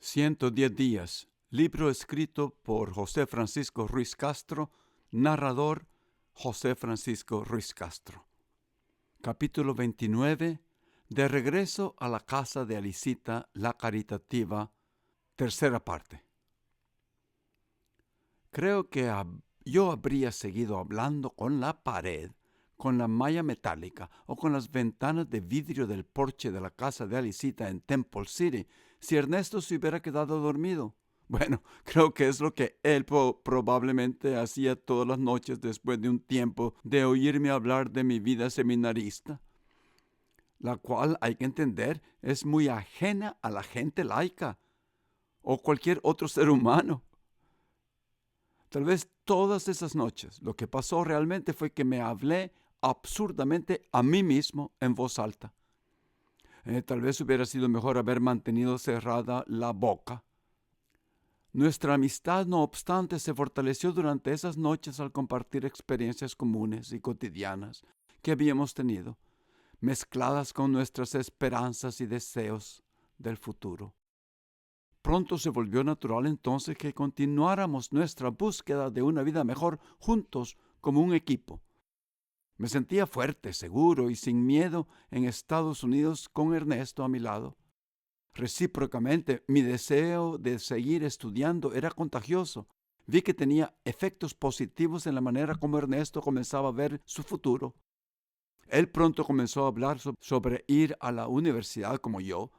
110 días, libro escrito por José Francisco Ruiz Castro, narrador José Francisco Ruiz Castro. Capítulo 29, de regreso a la casa de Alicita la Caritativa, tercera parte. Creo que yo habría seguido hablando con la pared, con la malla metálica o con las ventanas de vidrio del porche de la casa de Alicita en Temple City si Ernesto se hubiera quedado dormido. Bueno, creo que es lo que él probablemente hacía todas las noches después de un tiempo de oírme hablar de mi vida seminarista, la cual, hay que entender, es muy ajena a la gente laica o cualquier otro ser humano. Tal vez todas esas noches lo que pasó realmente fue que me hablé absurdamente a mí mismo en voz alta. Tal vez hubiera sido mejor haber mantenido cerrada la boca. Nuestra amistad, no obstante, se fortaleció durante esas noches al compartir experiencias comunes y cotidianas que habíamos tenido, mezcladas con nuestras esperanzas y deseos del futuro. Pronto se volvió natural entonces que continuáramos nuestra búsqueda de una vida mejor juntos como un equipo. Me sentía fuerte, seguro y sin miedo en Estados Unidos con Ernesto a mi lado. Recíprocamente, mi deseo de seguir estudiando era contagioso. Vi que tenía efectos positivos en la manera como Ernesto comenzaba a ver su futuro. Él pronto comenzó a hablar sobre ir a la universidad como yo.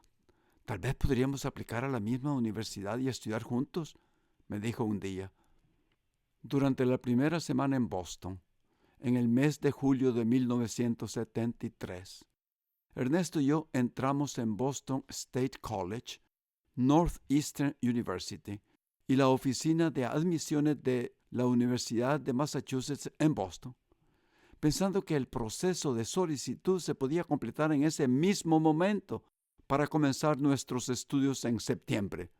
Tal vez podríamos aplicar a la misma universidad y estudiar juntos, me dijo un día. Durante la primera semana en Boston, en el mes de julio de 1973, Ernesto y yo entramos en Boston State College, Northeastern University y la oficina de admisiones de la Universidad de Massachusetts en Boston, pensando que el proceso de solicitud se podía completar en ese mismo momento para comenzar nuestros estudios en septiembre.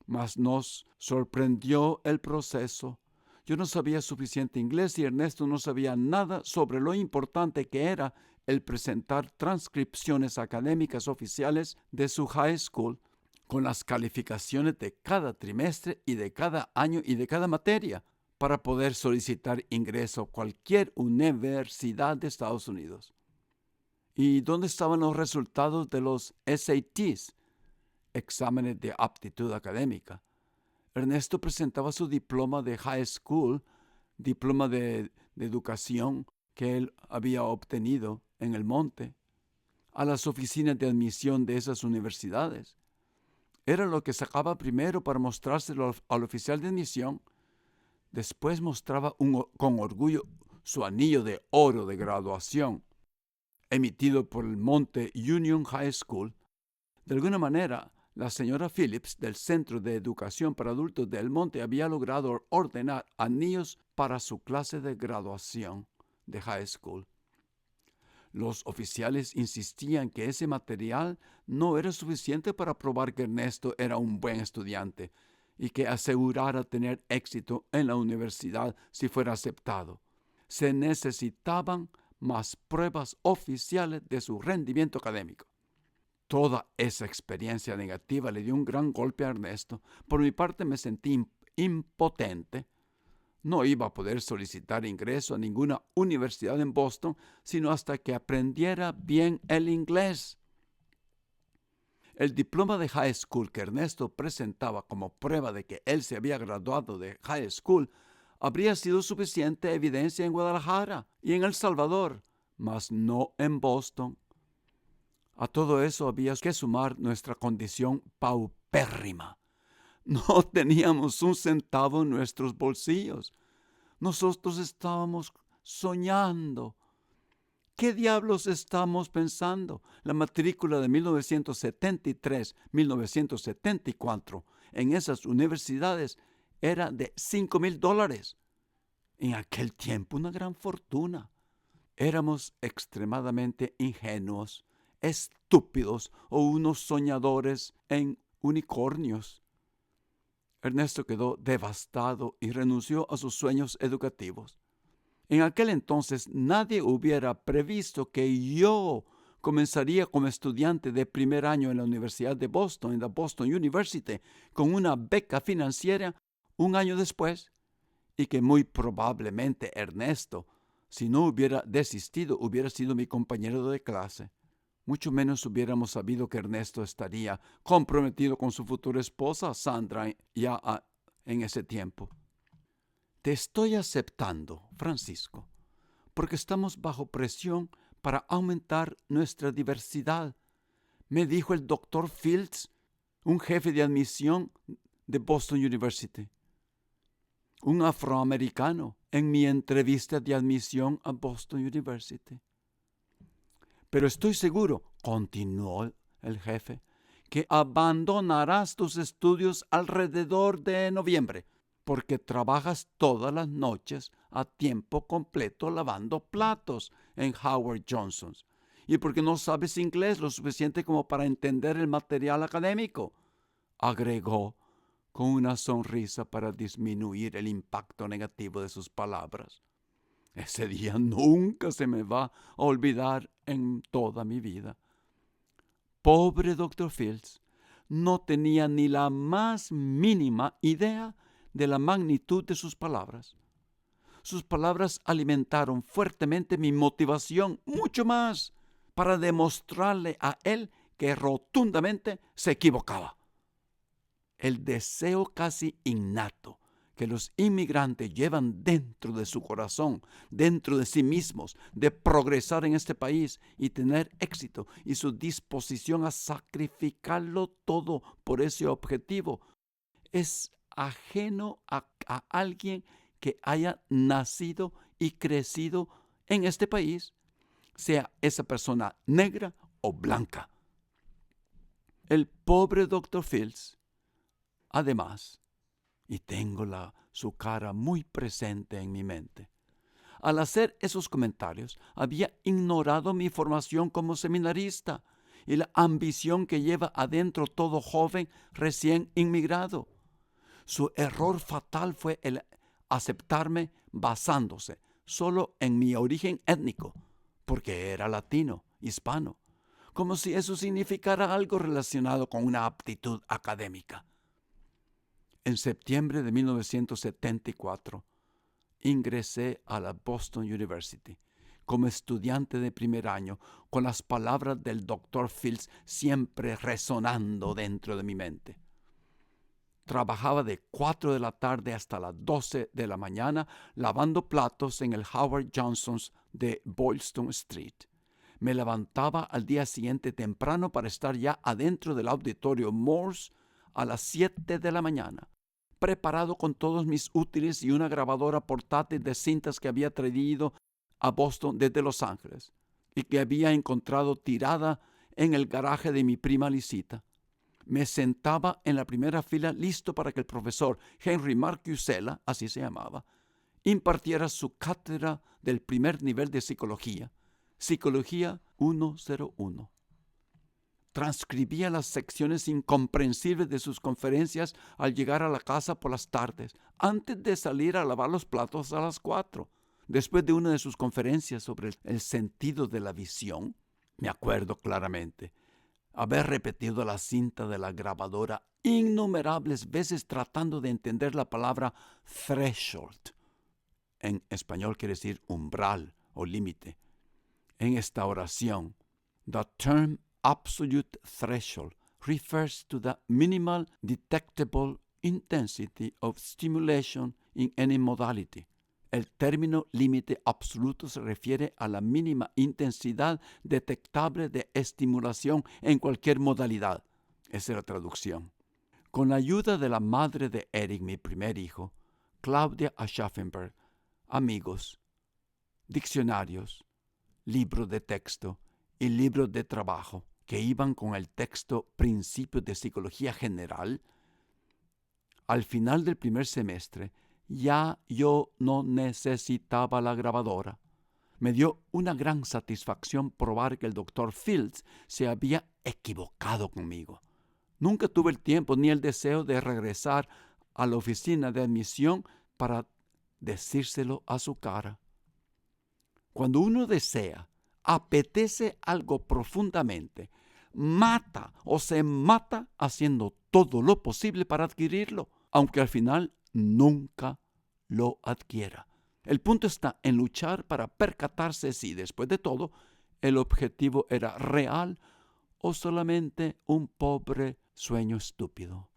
Mas nos sorprendió el proceso. Yo no sabía suficiente inglés y Ernesto no sabía nada sobre lo importante que era el presentar transcripciones académicas oficiales de su high school con las calificaciones de cada trimestre y de cada año y de cada materia para poder solicitar ingreso a cualquier universidad de Estados Unidos. ¿Y dónde estaban los resultados de los SATs, exámenes de aptitud académica? Ernesto presentaba su diploma de high school, diploma de educación que él había obtenido en el monte, a las oficinas de admisión de esas universidades. Era lo que sacaba primero para mostrárselo al oficial de admisión. Después mostraba con orgullo su anillo de oro de graduación, emitido por el Monte Union High School. De alguna manera, la señora Phillips del Centro de Educación para Adultos del Monte había logrado ordenar anillos para su clase de graduación de high school. Los oficiales insistían que ese material no era suficiente para probar que Ernesto era un buen estudiante y que asegurara tener éxito en la universidad si fuera aceptado. Se necesitaban más pruebas oficiales de su rendimiento académico. Toda esa experiencia negativa le dio un gran golpe a Ernesto. Por mi parte me sentí impotente. No iba a poder solicitar ingreso a ninguna universidad en Boston, sino hasta que aprendiera bien el inglés. El diploma de high school que Ernesto presentaba como prueba de que él se había graduado de high school habría sido suficiente evidencia en Guadalajara y en El Salvador, mas no en Boston. A todo eso había que sumar nuestra condición paupérrima. No teníamos un centavo en nuestros bolsillos. Nosotros estábamos soñando. ¿Qué diablos estamos pensando? La matrícula de 1973, 1974 en esas universidades era de $5,000. En aquel tiempo una gran fortuna. Éramos extremadamente ingenuos, estúpidos o unos soñadores en unicornios. Ernesto quedó devastado y renunció a sus sueños educativos. En aquel entonces nadie hubiera previsto que yo, comenzaría como estudiante de primer año en la Universidad de Boston, en la Boston University, con una beca financiera un año después, y que muy probablemente Ernesto, si no hubiera desistido, hubiera sido mi compañero de clase. Mucho menos hubiéramos sabido que Ernesto estaría comprometido con su futura esposa, Sandra, en ese tiempo. Te estoy aceptando, Francisco, porque estamos bajo presión para aumentar nuestra diversidad, me dijo el doctor Fields, un jefe de admisión de Boston University, un afroamericano, en mi entrevista de admisión a Boston University. Pero estoy seguro, continuó el jefe, que abandonarás tus estudios alrededor de noviembre, porque trabajas todas las noches a tiempo completo lavando platos en Howard Johnson's, y porque no sabes inglés lo suficiente como para entender el material académico, agregó con una sonrisa para disminuir el impacto negativo de sus palabras. Ese día nunca se me va a olvidar en toda mi vida. Pobre Dr. Fields, no tenía ni la más mínima idea de la magnitud de sus palabras. Sus palabras alimentaron fuertemente mi motivación, mucho más, para demostrarle a él que rotundamente se equivocaba. El deseo casi innato que los inmigrantes llevan dentro de su corazón, dentro de sí mismos, de progresar en este país y tener éxito, y su disposición a sacrificarlo todo por ese objetivo, es ajeno a alguien que haya nacido y crecido en este país, sea esa persona negra o blanca. El pobre Dr. Fields, además, y tengo su cara muy presente en mi mente, al hacer esos comentarios, había ignorado mi formación como seminarista y la ambición que lleva adentro todo joven recién inmigrado. Su error fatal fue el aceptarme basándose solo en mi origen étnico, porque era latino, hispano, como si eso significara algo relacionado con una aptitud académica. En septiembre de 1974, ingresé a la Boston University como estudiante de primer año, con las palabras del Dr. Fields siempre resonando dentro de mi mente. Trabajaba de 4 de la tarde hasta las 12 de la mañana lavando platos en el Howard Johnson's de Boylston Street. Me levantaba al día siguiente temprano para estar ya adentro del auditorio Morse a las 7 de la mañana, preparado con todos mis útiles y una grabadora portátil de cintas que había traído a Boston desde Los Ángeles y que había encontrado tirada en el garaje de mi prima Lisita. Me sentaba en la primera fila listo para que el profesor Henry Marcusella, así se llamaba, impartiera su cátedra del primer nivel de Psicología 101. Transcribía las secciones incomprensibles de sus conferencias al llegar a la casa por las tardes, antes de salir a lavar los platos a las 4. Después de una de sus conferencias sobre el sentido de la visión, me acuerdo claramente haber repetido la cinta de la grabadora innumerables veces tratando de entender la palabra threshold. En español quiere decir umbral o límite. En esta oración, the term absolute threshold refers to the minimal detectable intensity of stimulation in any modality. El término límite absoluto se refiere a la mínima intensidad detectable de estimulación en cualquier modalidad. Esa es la traducción. Con la ayuda de la madre de Eric, mi primer hijo, Claudia Aschaffenberg, amigos, diccionarios, libros de texto y libros de trabajo que iban con el texto Principios de Psicología General, al final del primer semestre, ya yo no necesitaba la grabadora. Me dio una gran satisfacción probar que el Dr. Fields se había equivocado conmigo. Nunca tuve el tiempo ni el deseo de regresar a la oficina de admisión para decírselo a su cara. Cuando uno desea apetece algo profundamente, mata o se mata haciendo todo lo posible para adquirirlo, aunque al final nunca lo adquiera. El punto está en luchar para percatarse si, después de todo, el objetivo era real o solamente un pobre sueño estúpido.